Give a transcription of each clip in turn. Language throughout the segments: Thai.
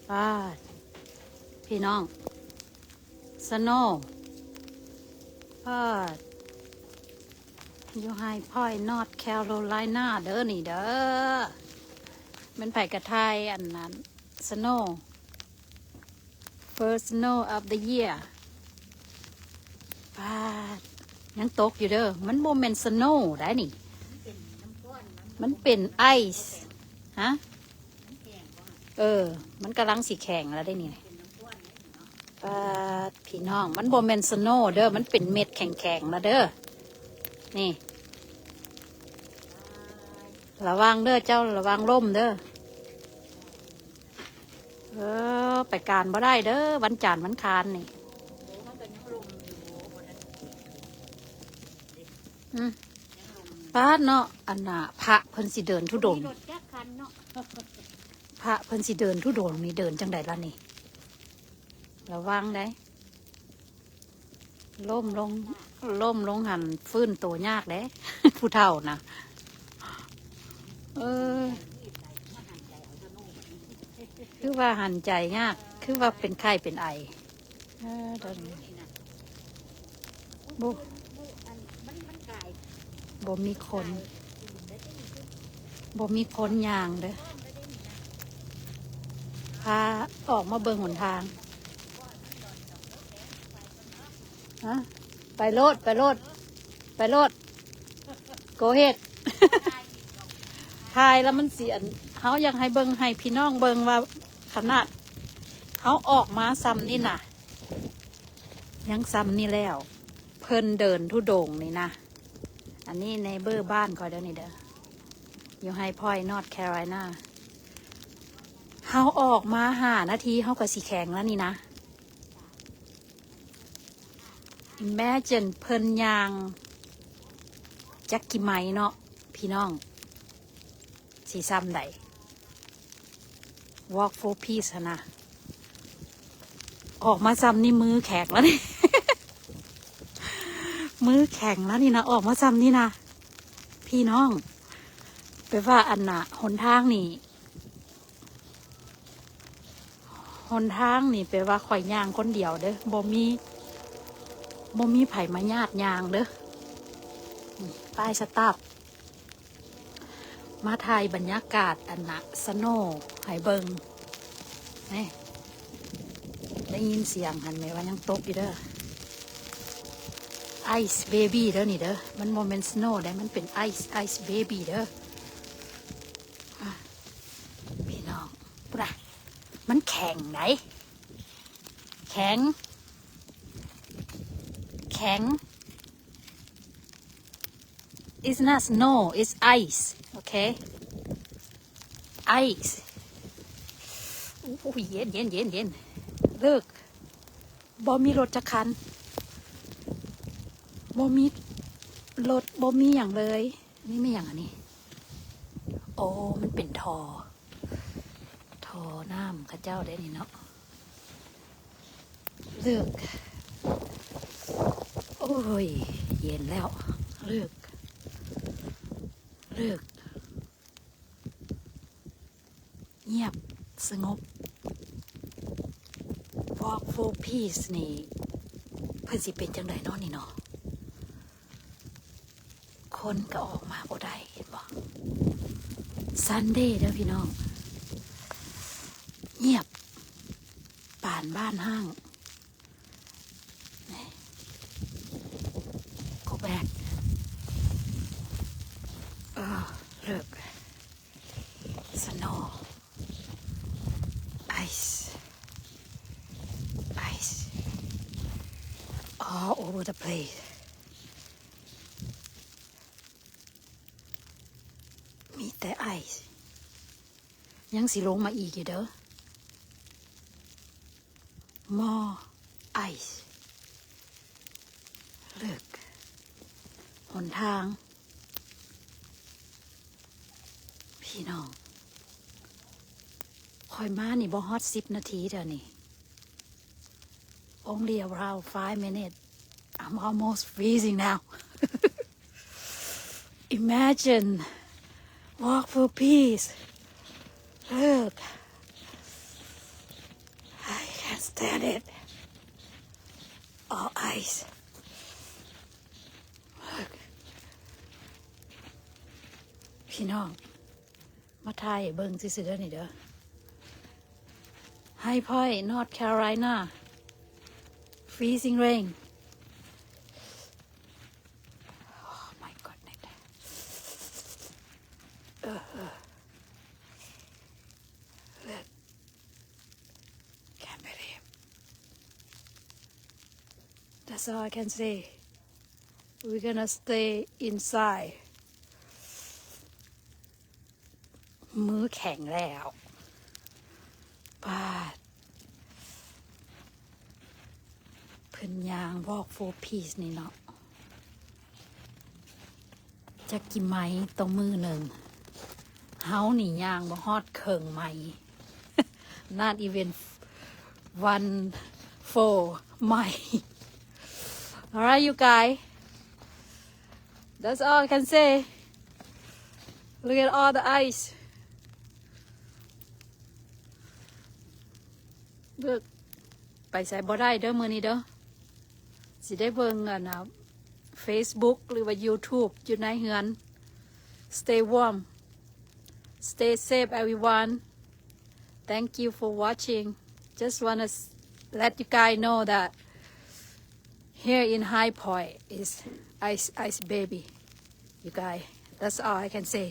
ป้าดพี่น้องสโนว์ป้าดอยู่ไฮพอยนอร์ทแคโรไลนาเด้อนี่เด้อมันไผ่กระไทยอันนั้นสโนว์ first snow of the year ป้าดยังตกอยู่เด้อมันโมเมนต์สโนว์ได้นี่มันเป็นไอซ์ฮะมันกำลังสีแข็งแล้วได้นี่ป้าดพี่น้องมันโมเมนต์สโนว์เด้อมันเป็นเม็ดแข็งๆแล้วเด้อนี่ระวังเด้อเจ้าระวังล่มเด้อไปการบ่ได้เด้อวันจันทร์วันคานนี่ป้าดเนาะอันน่ะพระเพิ่นสิเดินทุดงค์พระเพิ่นสิเดินทุดงค์นี่เดินจังใดล่ะนี่ระวังได้ล่มลงหันฟื้นโตยากเด้ ผู้เฒ่านะคือว่าหันใจยากคือว่าเป็นไข้เป็นไอตอนนี้บ่มีคนยางเด้อพาออกมาเบิ่งหนทางฮะไปโลดโกเฮ็ด ทายแล้วมันเสียนเขาอยากให้เบิ่งให้พี่น้องเบิ่งว่าขนาดเขาออกมาซ้ำนี่น่ะยังซ้ำนี่แล้วเพิ่นเดินทุดงค์นี่นะอันนี้ในเบอร์บ้านคอยเด้อนี่เด้ออยู่ไฮพอยนอร์ทแคโรไลนาเขาออกมา5 นาทีเขาก็สีแข็งแล้วนี่นะแม่เจนเพิ่นยางจักกี่ไม้เนาะพี่น้องสีซ้ำใด walk for peace นะออกมาซ้ำนี่มือแข็งแล้วนี่ มือแข็งแล้วนี่นะออกมาซ้ำนี่นะพี่น้องแปลว่าอันน่ะหนทางนี่แปลว่าข่อยย่างคนเดียวเด้อบ่มีไผมาญาติย่างเด้อป้ายสตาฟมาถ่ายบรรยากาศอันน่ะสโนว์ให้เบิงนี่ได้ยินเสียงหันไหมว่ายังตกอยู่เด้อไอซ์เบบี้เด้อนี่เด้อมันโมเมนต์สโนว์ได้มันเป็นไอซ์เบบี้เด้อพี่น้องปุ๊บมันแข็งไหนแข็งit's not snow it's ice okay ice โอ้ยเย็นเลิกบ่มีรถจักคันบ่มีรถบ่มีอย่างเลยนี่ไม่อย่างอันนี้โอ้มันเป็นทอน้ำข้าเจ้าได้นี่เนาะเลิกโอ้ยเย็นแล้วเลิกเงียบสงบ walk for peace นี่เพื่อนสิเป็นจังไดเนาะนี่เนาะคนก็ออกมาบ่ได้เห็นบ่ Sunday เด้อพี่น้องเงียบป่านบ้านห้างgo back look snow ice all over the place มีแต่ไอซ์ยังสิลงมาอีกอยู่เด้อ more ice เลิกหนทางพี่น้องคอยมานี่บ่ฮอด10 นาทีเดี๋ยวนี้ only around 5 minutes I'm almost freezing now imagine walk for peace เลิก stand it all ice look พี่น้องมาถ่ายเบิ่งซื่อๆเด้อนี่เด้อ High Point North Carolina freezing rain oh my goodness look can't believe that's all I can say we're gonna stay inside มือแข็งแล้วบาดเพิ่นยางบอก4 piece นี่เนาะจะกี่ไหมตรงมือหนึ่งเฮานี่ยางบ่ฮอดเคิงไหม not even 1/4 ไหม alright you guys that's all I can say look at all the ice look ไปใส่บ่ได้เด้อมื้อนี้เด้อสิได้เบิ่งFacebook หรือว่า YouTube อยู่ในเฮือน Stay warm Stay safe everyone Thank you for watching Just want to let you guys know that here in High Point is ice baby you guys that's all I can say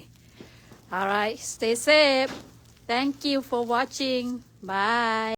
Alright stay safe Thank you for watching Bye